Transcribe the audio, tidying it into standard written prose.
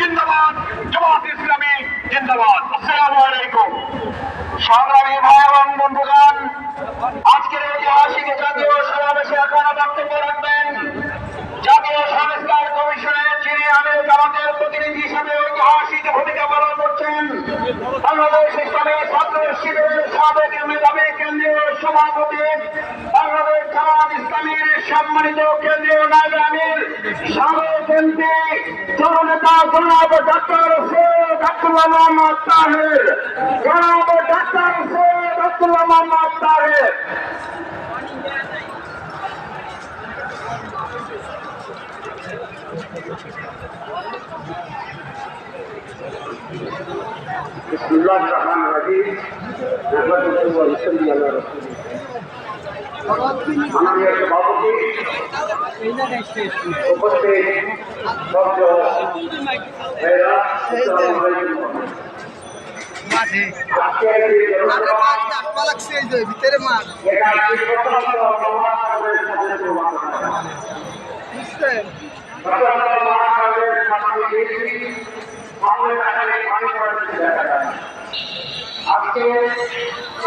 জিন্দাবাদ, জামাত ইসলামী জিন্দাবাদ। আসসালামু আলাইকুম। সংগ্রামী ভাই এবং বন্ধুগণ, আজকের ঐতিহাসিক জাতীয় সমাবেশে আপনারা বক্তব্য রাখবেন জাতীয় সংস্কার কমিশনের যিনি আমির জামাতের প্রতিনিধি হিসেবে ঐতিহাসিক ভূমিকা পালন করছেন, বাংলাদেশ ইসলামী ছাত্র শিবিরের সাবেক মেধাবী কেন্দ্রীয় সভাপতি, বাংলাদেশ জামাত ইসলামীর সম্মানিত কেন্দ্রীয় নায়েবে আমির, সাবেক এমপি, জননেতা জনাব ডাক্তার সৈয়দ আব্দুল্লাহ মোহাম্মদ তাহের, জনাব ডাক্তার সৈয়দ আব্দুল্লাহ মোহাম্মদ তাহের। বিসমিল্লাহির রহমানির রহিম। মাননীয় সভাপতি, উপস্থিত ভদ্র ভাইরা, আসসালামু আলাইকুম। আজকের এই জনসভা ভিতরে মাঠ এটা একটি স্বতন্ত্র মহানগরের সাথে প্রমাণ বুঝছেন স্বতন্ত্র মহানগরের সাথে বেশি মামলা পানি পড়াতে দেখা যায়। আজকে